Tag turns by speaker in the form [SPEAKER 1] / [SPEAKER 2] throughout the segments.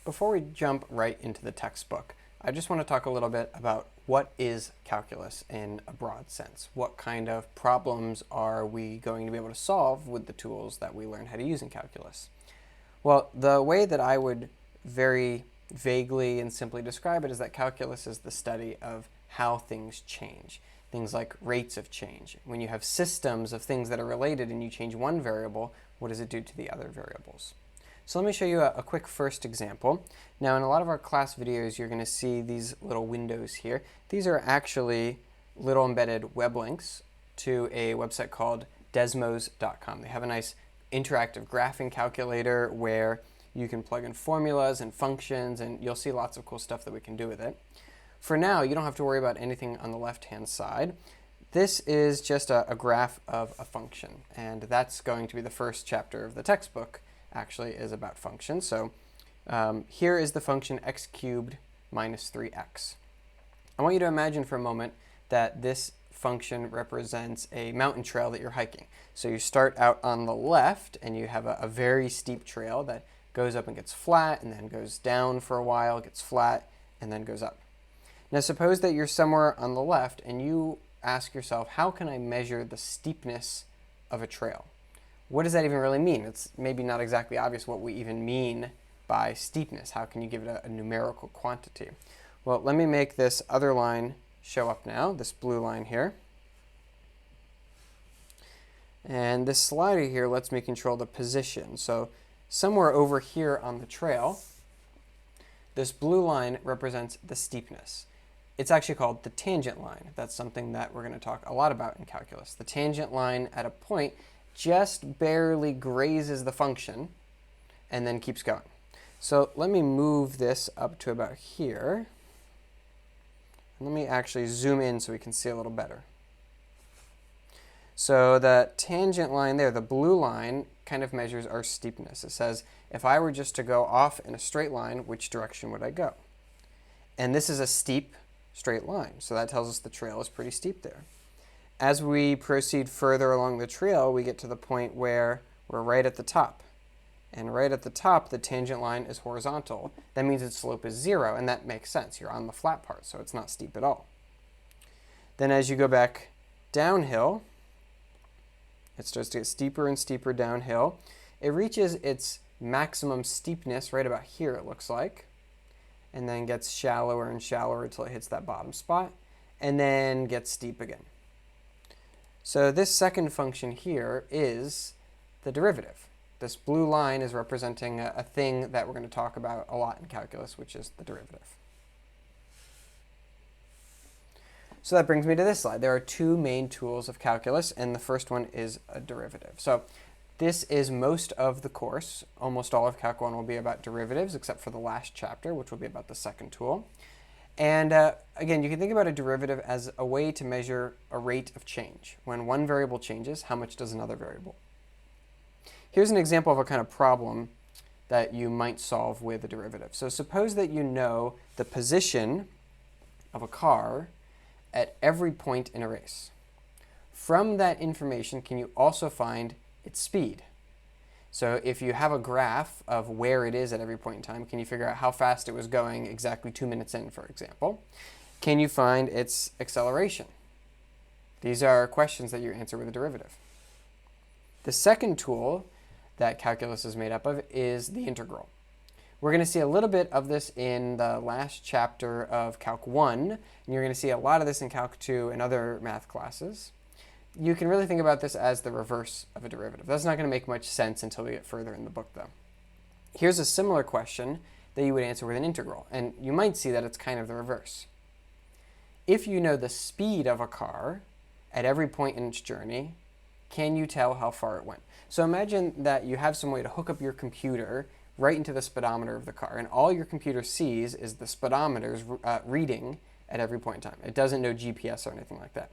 [SPEAKER 1] Before we jump right into the textbook, I just want to talk a little bit about what is calculus in a broad sense. What kind of problems are we going to be able to solve with the tools that we learn how to use in calculus? Well, the way that I would very vaguely and simply describe it is that calculus is the study of how things change. Things like rates of change. When you have systems of things that are related and you change one variable, what does it do to the other variables? So let me show you a quick first example. Now in a lot of our class videos you're going to see these little windows here. These are actually little embedded web links to a website called desmos.com. They have a nice interactive graphing calculator where you can plug in formulas and functions, and you'll see lots of cool stuff that we can do with it. For now, you don't have to worry about anything on the left-hand side. This is just a graph of a function, and that's going to be the first chapter of the textbook, actually, is about functions. So here is the function x cubed minus 3x. I want you to imagine for a moment that this function represents a mountain trail that you're hiking. So you start out on the left, and you have a very steep trail that goes up and gets flat, and then goes down for a while, gets flat, and then goes up. Now suppose that you're somewhere on the left, and you ask yourself, how can I measure the steepness of a trail? What does that even really mean? It's maybe not exactly obvious what we even mean by steepness. How can you give it a numerical quantity? Well, let me make this other line show up now, this blue line here. And this slider here lets me control the position. So somewhere over here on the trail, this blue line represents the steepness. It's actually called the tangent line. That's something that we're going to talk a lot about in calculus. The tangent line at a point just barely grazes the function and then keeps going. So let me move this up to about here. Let me actually zoom in so we can see a little better. So the tangent line there, the blue line, kind of measures our steepness. It says, if I were just to go off in a straight line, which direction would I go? And this is a steep straight line, so that tells us the trail is pretty steep there. As we proceed further along the trail, we get to the point where we're right at the top. And right at the top, the tangent line is horizontal. That means its slope is 0, and that makes sense. You're on the flat part, so it's not steep at all. Then as you go back downhill, it starts to get steeper and steeper downhill. It reaches its maximum steepness right about here, it looks like, and then gets shallower and shallower until it hits that bottom spot, and then gets steep again. So this second function here is the derivative. This blue line is representing a thing that we're going to talk about a lot in calculus, which is the derivative. So that brings me to this slide. There are two main tools of calculus, and the first one is a derivative. So this is most of the course. Almost all of Calc 1 will be about derivatives, except for the last chapter, which will be about the second tool. And again, you can think about a derivative as a way to measure a rate of change. When one variable changes, how much does another variable? Here's an example of a kind of problem that you might solve with a derivative. So suppose that you know the position of a car at every point in a race. From that information, can you also find its speed? So if you have a graph of where it is at every point in time, can you figure out how fast it was going exactly 2 minutes in, for example? Can you find its acceleration? These are questions that you answer with a derivative. The second tool that calculus is made up of is the integral. We're going to see a little bit of this in the last chapter of Calc 1, and you're going to see a lot of this in Calc 2 and other math classes. You can really think about this as the reverse of a derivative. That's not going to make much sense until we get further in the book, though. Here's a similar question that you would answer with an integral, and you might see that it's kind of the reverse. If you know the speed of a car at every point in its journey, can you tell how far it went? So imagine that you have some way to hook up your computer right into the speedometer of the car, and all your computer sees is the speedometer's reading at every point in time. It doesn't know GPS or anything like that.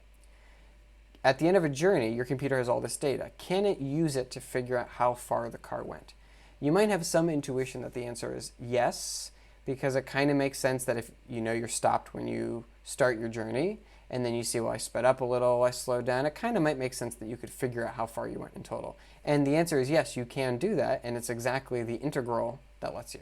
[SPEAKER 1] At the end of a journey, your computer has all this data. Can it use it to figure out how far the car went? You might have some intuition that the answer is yes, because it kind of makes sense that if you know you're stopped when you start your journey, and then you see, well, I sped up a little, I slowed down, it kind of might make sense that you could figure out how far you went in total. And the answer is yes, you can do that, and it's exactly the integral that lets you.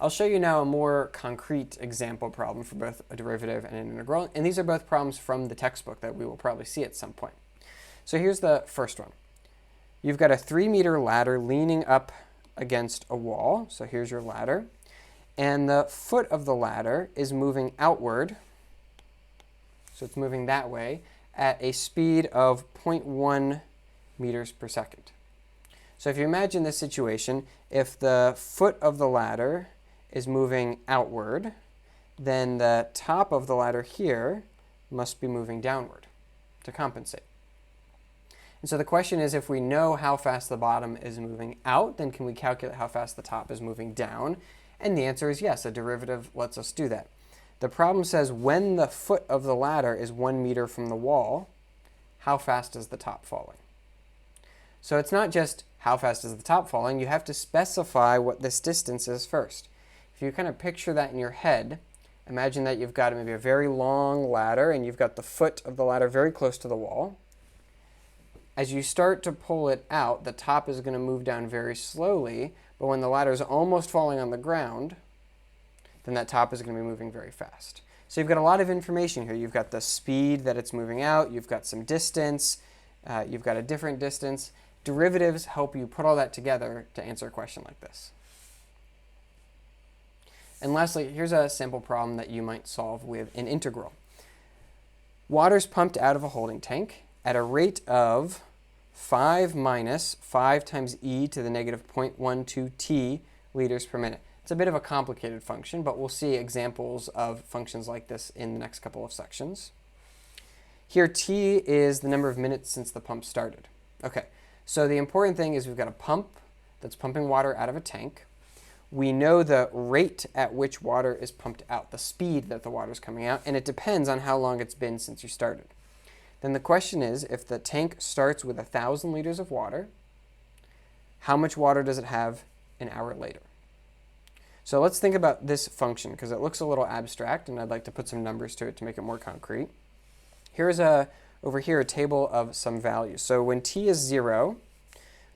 [SPEAKER 1] I'll show you now a more concrete example problem for both a derivative and an integral, and these are both problems from the textbook that we will probably see at some point. So here's the first one. You've got a 3-meter ladder leaning up against a wall, so here's your ladder, and the foot of the ladder is moving outward, so it's moving that way, at a speed of 0.1 meters per second. So if you imagine this situation, if the foot of the ladder is moving outward, then the top of the ladder here must be moving downward to compensate. And so the question is, if we know how fast the bottom is moving out, then can we calculate how fast the top is moving down? And the answer is yes, a derivative lets us do that. The problem says when the foot of the ladder is 1 meter from the wall, how fast is the top falling? So it's not just how fast is the top falling, you have to specify what this distance is first. If you kind of picture that in your head, imagine that you've got maybe a very long ladder and you've got the foot of the ladder very close to the wall. As you start to pull it out, the top is going to move down very slowly, but when the ladder is almost falling on the ground, then that top is going to be moving very fast. So you've got a lot of information here. You've got the speed that it's moving out, you've got some distance, you've got a different distance. Derivatives help you put all that together to answer a question like this. And lastly, here's a simple problem that you might solve with an integral. Water's pumped out of a holding tank at a rate of 5 minus 5 times e to the negative 0.12 t liters per minute. It's a bit of a complicated function, but we'll see examples of functions like this in the next couple of sections. Here, t is the number of minutes since the pump started. Okay, so the important thing is we've got a pump that's pumping water out of a tank. We know the rate at which water is pumped out, the speed that the water is coming out, and it depends on how long it's been since you started. Then the question is, if the tank starts with 1,000 liters of water, how much water does it have an hour later? So let's think about this function, because it looks a little abstract, and I'd like to put some numbers to it to make it more concrete. Here's over here a table of some values. So when t is 0,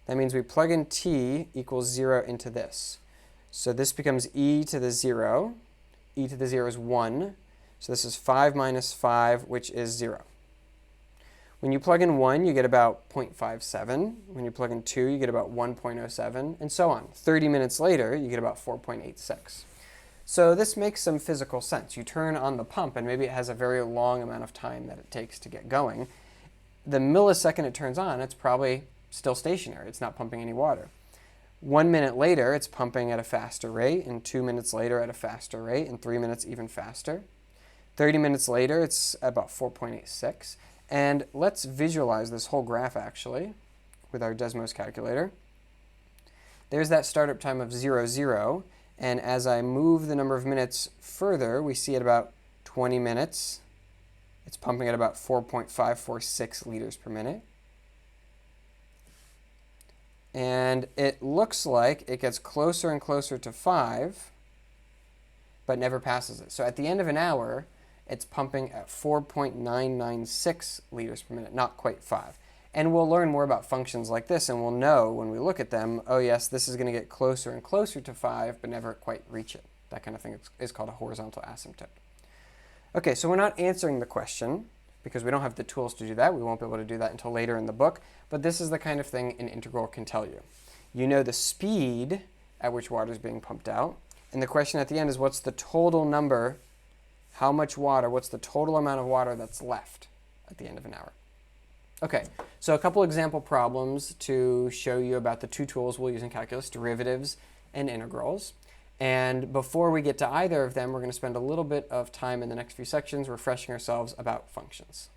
[SPEAKER 1] that means we plug in t equals 0 into this. So this becomes e to the 0. E to the 0 is 1. So this is 5 minus 5, which is 0. When you plug in 1, you get about 0.57. When you plug in 2, you get about 1.07, and so on. 30 minutes later, you get about 4.86. So this makes some physical sense. You turn on the pump, and maybe it has a very long amount of time that it takes to get going. The millisecond it turns on, it's probably still stationary. It's not pumping any water. 1 minute later, it's pumping at a faster rate, and 2 minutes later at a faster rate, and 3 minutes even faster. 30 minutes later, it's about 4.86. And let's visualize this whole graph, actually, with our Desmos calculator. There's that startup time of 0, 0. And as I move the number of minutes further, we see at about 20 minutes, it's pumping at about 4.546 liters per minute. And it looks like it gets closer and closer to 5, but never passes it. So at the end of an hour, it's pumping at 4.996 liters per minute, not quite 5. And we'll learn more about functions like this, and we'll know when we look at them, oh yes, this is going to get closer and closer to 5, but never quite reach it. That kind of thing is called a horizontal asymptote. Okay, so we're not answering the question, because we don't have the tools to do that. We won't be able to do that until later in the book, but this is the kind of thing an integral can tell you. You know the speed at which water is being pumped out, and the question at the end is what's the total number, how much water, what's the total amount of water that's left at the end of an hour. Okay, so a couple example problems to show you about the two tools we'll use in calculus, derivatives and integrals. And before we get to either of them, we're going to spend a little bit of time in the next few sections refreshing ourselves about functions.